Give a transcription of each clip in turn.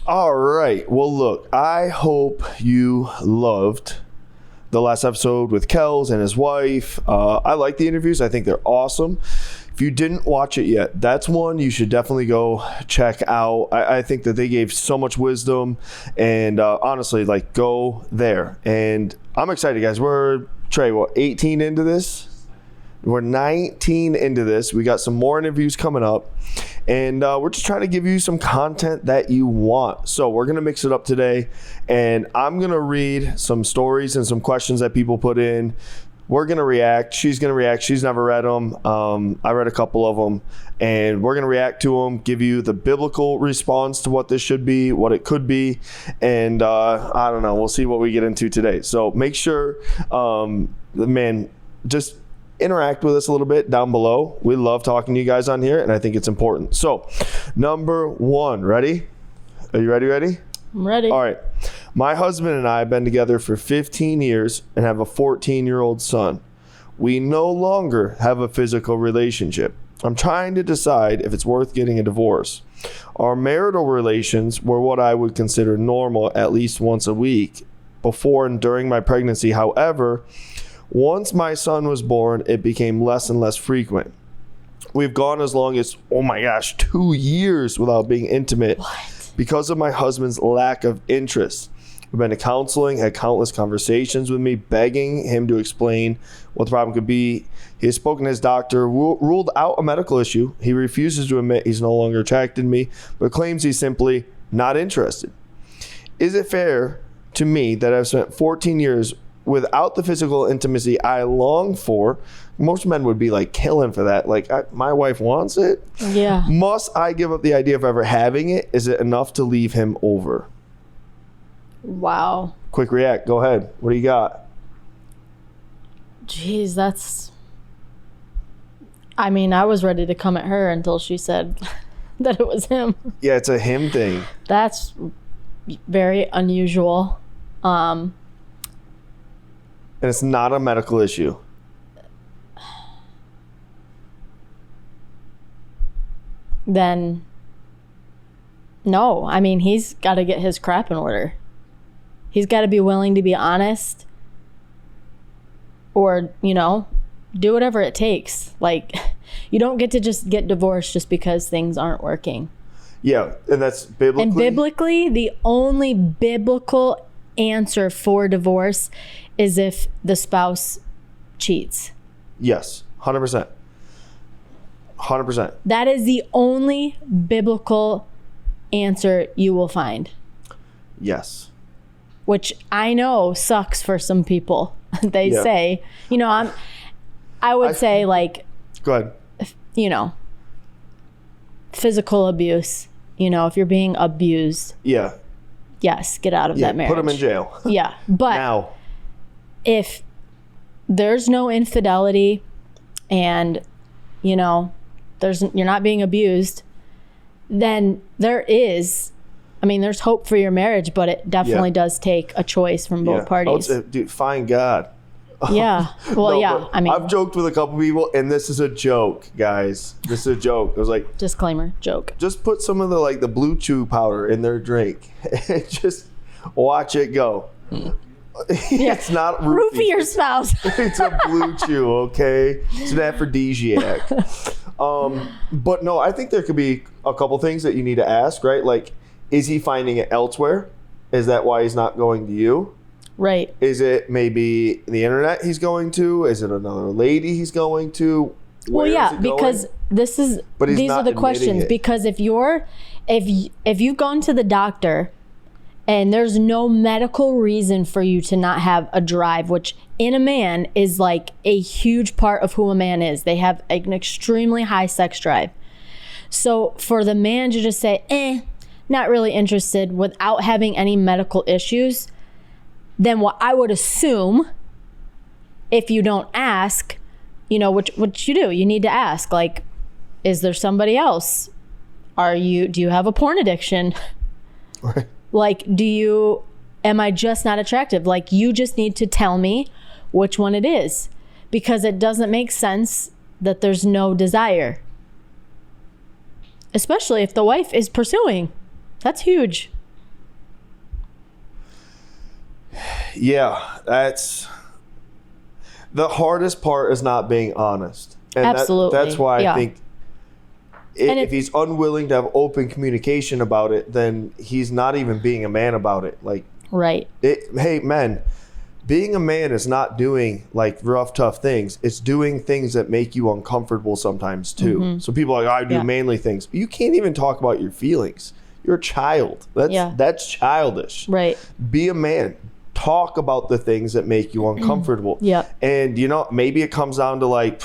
All right. Well, look, I hope you loved the last episode with Kels and his wife. I like the interviews. I think they're awesome. If you didn't watch it yet, that's one you should definitely go check out. I think that they gave so much wisdom, and honestly, like, go there. And I'm excited, guys. We're, Trey, 18 into this? We're 19 into this. We got some more interviews coming up, and we're just trying to give you some content that you want. So we're going to mix it up today, and I'm going to read some stories and some questions that people put in. We're going to react. She's going to react. She's never read them. I read a couple of them, and we're going to react to them, give you the biblical response to what this should be, what it could be, and I don't know. We'll see what we get into today. So make sure, just interact with us a little bit down below. We love talking to you guys on here, and I think it's important. So, number one, ready? Are you ready? I'm ready. All right. My husband and I have been together for 15 years and have a 14-year-old son. We no longer have a physical relationship. I'm trying to decide if it's worth getting a divorce. Our marital relations were what I would consider normal, at least once a week, before and during my pregnancy. However, once my son was born, it became less and less frequent. We've gone as long as, 2 years without being intimate. What? Because of my husband's lack of interest. We've been to counseling, had countless conversations with me, begging him to explain what the problem could be. He has spoken to his doctor, ruled out a medical issue. He refuses to admit he's no longer attracted to me, but claims he's simply not interested. Is it fair to me that I've spent 14 years without the physical intimacy I long for? Most men would be like killing for that. Like, my wife wants it. Yeah. Must I give up the idea of ever having it? Is it enough to leave him over? Wow. Quick react. Go ahead. What do you got? Jeez, that's... I mean, I was ready to come at her until she said that it was him. Yeah, it's a him thing. That's very unusual. And it's not a medical issue. Then no. I mean, he's got to get his crap in order. He's got to be willing to be honest, or, do whatever it takes. Like, you don't get to just get divorced just because things aren't working. Yeah, and that's biblically. And biblically, the only biblical answer for divorce is if the spouse cheats. Yes, 100%. 100%. That is the only biblical answer you will find. Yes. Which I know sucks for some people. They say, I would say, like, go ahead. Physical abuse. If you're being abused. Yeah. Yes, get out of that marriage. Put him in jail. Yeah, but now, if there's no infidelity and, you're not being abused, then there's hope for your marriage, but it definitely does take a choice from both parties. Dude, find God. Yeah. Well, No, I've joked with a couple people, and this is a joke, guys. This is a joke. It was like, disclaimer, joke. Just put some of the blue chew powder in their drink and just watch it go. It's not roofie your spouse. It's a blue chew, okay? It's an aphrodisiac. But no, I think there could be a couple things that you need to ask, right? Like, is he finding it elsewhere? Is that why he's not going to you? Right. Is it maybe the internet he's going to? Is it another lady he's going to? Well, yeah, because these are the questions. Because if you've gone to the doctor and there's no medical reason for you to not have a drive, which in a man is like a huge part of who a man is. They have an extremely high sex drive. So for the man to just say, not really interested without having any medical issues, then what I would assume, if you don't ask, what you do, you need to ask, like, is there somebody else? Do you have a porn addiction? Right. Like, am I just not attractive? Like, you just need to tell me which one it is, because it doesn't make sense that there's no desire. Especially if the wife is pursuing. That's huge. Yeah, that's the hardest part is not being honest. And Absolutely. That's why I think if he's unwilling to have open communication about it, then he's not even being a man about it. Like, right. Hey, men, being a man is not doing like rough, tough things. It's doing things that make you uncomfortable sometimes too. Mm-hmm. So people are like, I do manly things. But you can't even talk about your feelings. You're a child. That's childish. Right. Be a man. Talk about the things that make you uncomfortable. Yeah. And, maybe it comes down to like,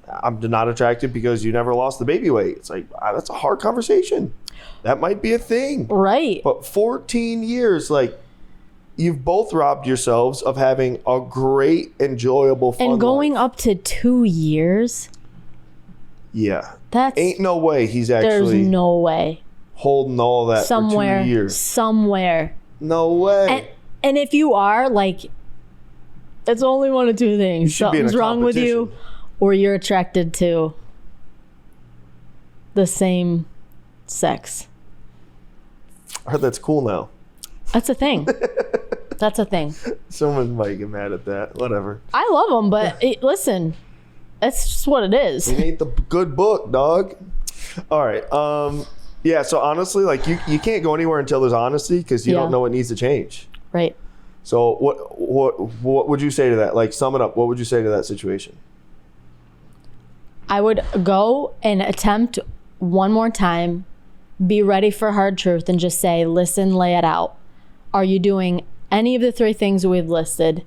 I'm not attracted because you never lost the baby weight. It's like, that's a hard conversation. That might be a thing. Right. But 14 years, like, you've both robbed yourselves of having a great, enjoyable, fun and going life. Up to 2 years. Yeah. That's ain't no way he's actually. There's no way. Holding all that for 2 years. Somewhere. No way. And if you are, like, it's only one of two things. Something's wrong with you, or you're attracted to the same sex. I heard that's cool now. That's a thing. That's a thing. Someone might get mad at that. Whatever. I love them, but listen, that's just what it is. You need the good book, dog. All right. Yeah, so honestly, like, you can't go anywhere until there's honesty because you don't know what needs to change. Right. So what would you say to that? Like, sum it up. What would you say to that situation? I would go and attempt one more time, be ready for hard truth, and just say, listen, lay it out. Are you doing any of the 3 things we've listed?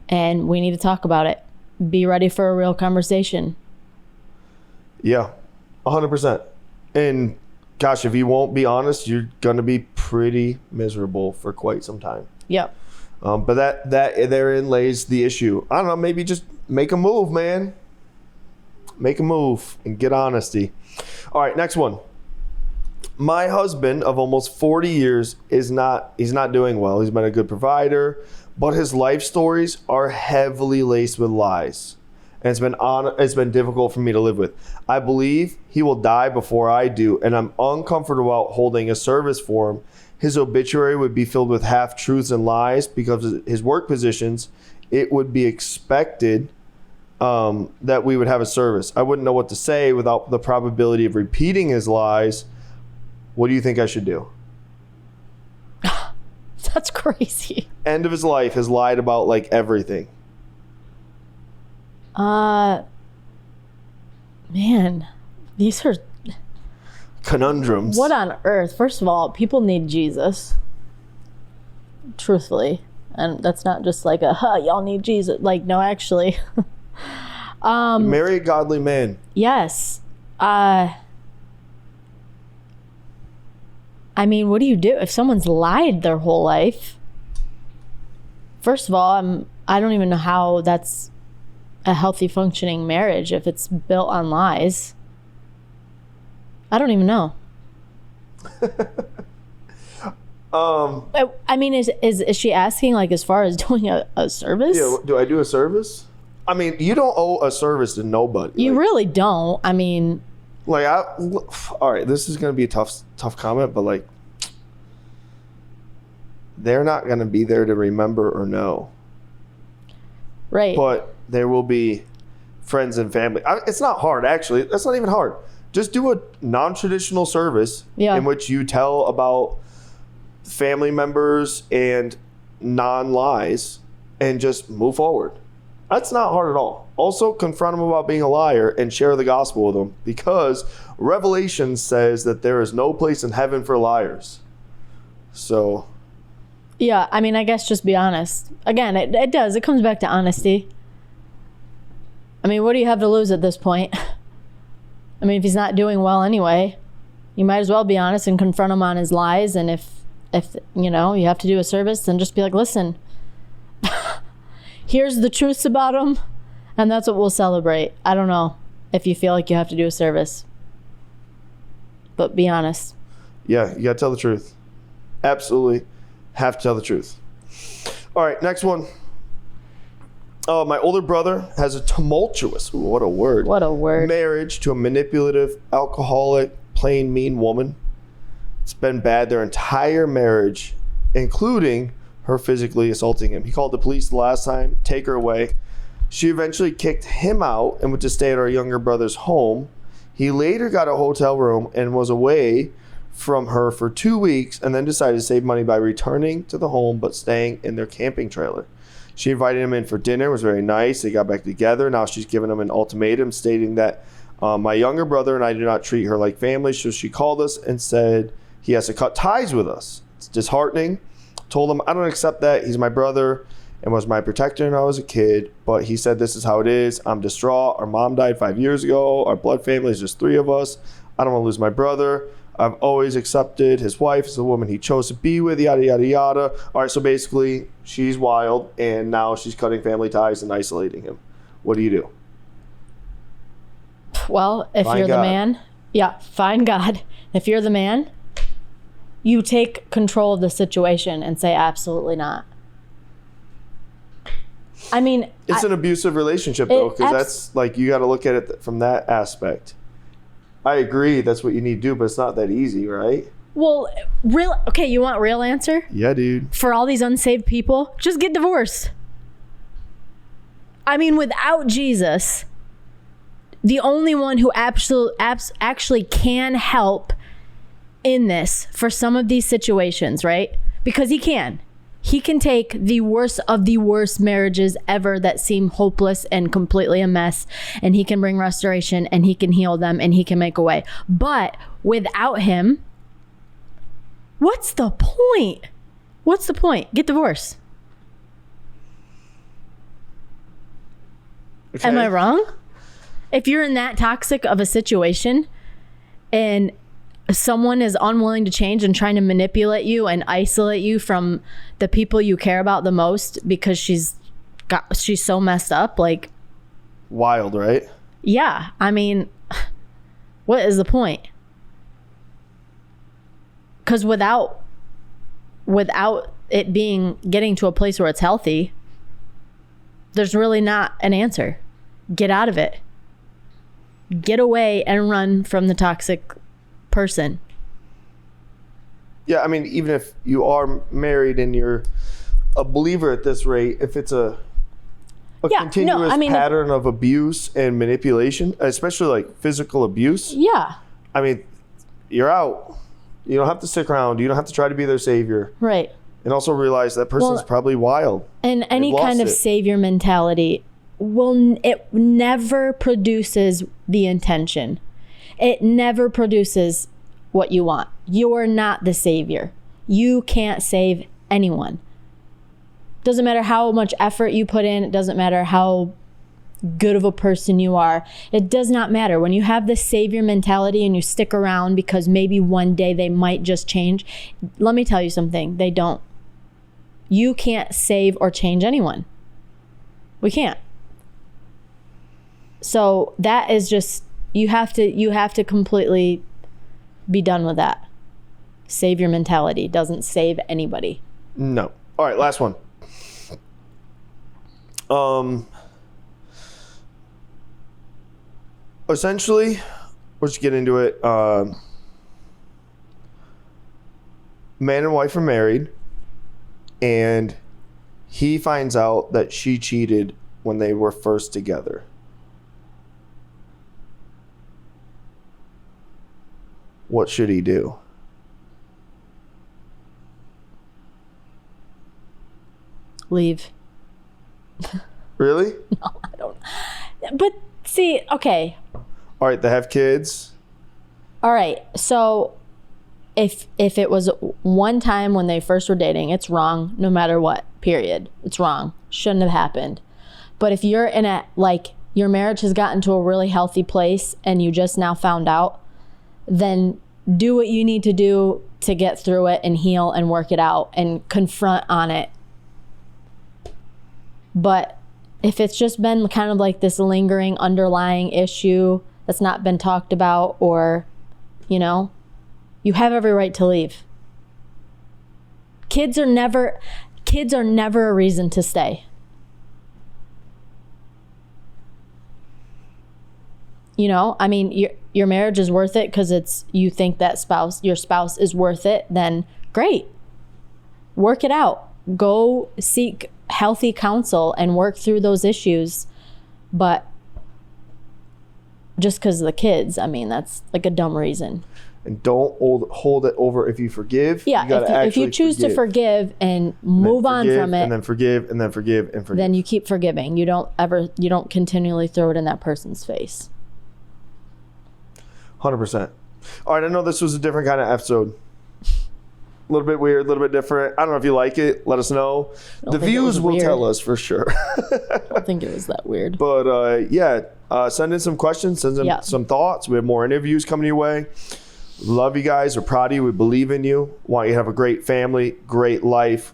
And we need to talk about it. Be ready for a real conversation. Yeah, 100%. And gosh, if you won't be honest, you're going to be pretty miserable for quite some time. Yep. But that therein lays the issue. I don't know, maybe just make a move, man. Make a move and get honesty. All right, next one. My husband of almost 40 years he's not doing well. He's been a good provider, but his life stories are heavily laced with lies. And it's been difficult for me to live with. I believe he will die before I do, and I'm uncomfortable about holding a service for him. His obituary would be filled with half-truths and lies because of his work positions. It would be expected that we would have a service. I wouldn't know what to say without the probability of repeating his lies. What do you think I should do? That's crazy. End of his life has lied about like everything. Man, these are conundrums. What on earth? First of all, people need Jesus. Truthfully. And that's not just like y'all need Jesus. Like, no, actually. Marry a godly man. Yes. I mean, what do you do if someone's lied their whole life? First of all, I don't even know how that's a healthy functioning marriage if it's built on lies. I don't even know. I mean, is she asking like as far as doing a service? Yeah, do I do a service? I mean, you don't owe a service to nobody. You really don't. I mean, like, all right, this is going to be a tough comment, but like, they're not going to be there to remember or know. Right. But there will be friends and family. It's not hard, actually. That's not even hard. Just do a non-traditional service in which you tell about family members and non-lies and just move forward. That's not hard at all. Also, confront them about being a liar and share the gospel with them because Revelation says that there is no place in heaven for liars. So... yeah, I mean, I guess just be honest. Again, it does. It comes back to honesty. I mean, what do you have to lose at this point? I mean, if he's not doing well anyway, you might as well be honest and confront him on his lies. And if you know, you have to do a service, then just be like, listen, here's the truths about him, and that's what we'll celebrate. I don't know if you feel like you have to do a service, but be honest. Yeah, you got to tell the truth. Absolutely have to tell the truth. All right, next one. My older brother has a tumultuous, what a word, marriage to a manipulative, alcoholic, plain mean woman. It's been bad their entire marriage, including her physically assaulting him. He called the police the last time, take her away. She eventually kicked him out and went to stay at our younger brother's home. He later got a hotel room and was away from her for 2 weeks, and then decided to save money by returning to the home but staying in their camping trailer. She invited him in for dinner. It was very nice. They got back together. Now she's given him an ultimatum stating that my younger brother and I do not treat her like family. So she called us and said he has to cut ties with us. It's disheartening. Told him I don't accept that. He's my brother and was my protector when I was a kid. But he said this is how it is. I'm distraught. Our mom died 5 years ago. Our blood family is just 3 of us. I don't want to lose my brother. I've always accepted his wife as the woman he chose to be with, yada, yada, yada. All right, so basically, she's wild, and now she's cutting family ties and isolating him. What do you do? Well, if you're the man, find God. If you're the man, you take control of the situation and say, absolutely not. I mean... It's an abusive relationship, though, because that's, like, you got to look at it from that aspect. I agree, that's what you need to do, but it's not that easy, right? Well, okay, you want real answer? Yeah, dude. For all these unsaved people, just get divorced. I mean, without Jesus, the only one who actually can help in this for some of these situations, right? Because he can. He can take the worst of the worst marriages ever that seem hopeless and completely a mess, and he can bring restoration, and he can heal them, and he can make a way. But without him, what's the point? What's the point? Get divorced. Okay. Am I wrong? If you're in that toxic of a situation and someone is unwilling to change and trying to manipulate you and isolate you from the people you care about the most because she's so messed up, like, wild, right? Yeah, I mean, what is the point? Because without it getting to a place where it's healthy, there's really not an answer. Get out of it. Get away and run from the toxic person. Yeah, I mean, even if you are married and you're a believer at this rate, if it's a continuous pattern of abuse and manipulation, especially like physical abuse, I mean, you're out. You don't have to stick around. You don't have to try to be their savior. Right. And also realize that person's probably wild. And any kind of savior mentality it never produces the intention. It never produces what you want. You're not the savior. You can't save anyone. Doesn't matter how much effort you put in. It doesn't matter how good of a person you are. It does not matter. When you have this savior mentality and you stick around because maybe one day they might just change, let me tell you something. They don't. You can't save or change anyone. We can't. So that is just, you have to completely be done with that. Savior mentality doesn't save anybody. No. All right, last one. Essentially, let's just get into it. Man and wife are married, and he finds out that she cheated when they were first together. What should he do? Leave. Really? No, I don't. But see, okay. All right, they have kids. All right, so if it was one time when they first were dating, it's wrong no matter what, period. It's wrong. Shouldn't have happened. But if you're in your marriage has gotten to a really healthy place and you just now found out, then do what you need to do to get through it and heal and work it out and confront on it. But if it's just been kind of like this lingering underlying issue that's not been talked about, or, you have every right to leave. Kids are never a reason to stay. I mean, your marriage is worth it because you think that your spouse is worth it, then great. Work it out. go seek healthy counsel and work through those issues. But just because of the kids, I mean, that's like a dumb reason. And don't hold it over. If you forgive, yeah, if you choose to forgive and move on from it, and then forgive and then forgive and forgive, then you keep forgiving. You don't continually throw it in that person's face. 100%. All right, I know this was a different kind of episode. A little bit weird, a little bit different. I don't know if you like it. Let us know. The views will tell us for sure. I don't think it was that weird. But send in some questions, send in some thoughts. We have more interviews coming your way. Love you guys. We're proud of you. We believe in you. Want you to have a great family, great life,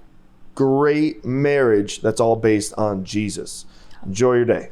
great marriage that's all based on Jesus. Enjoy your day.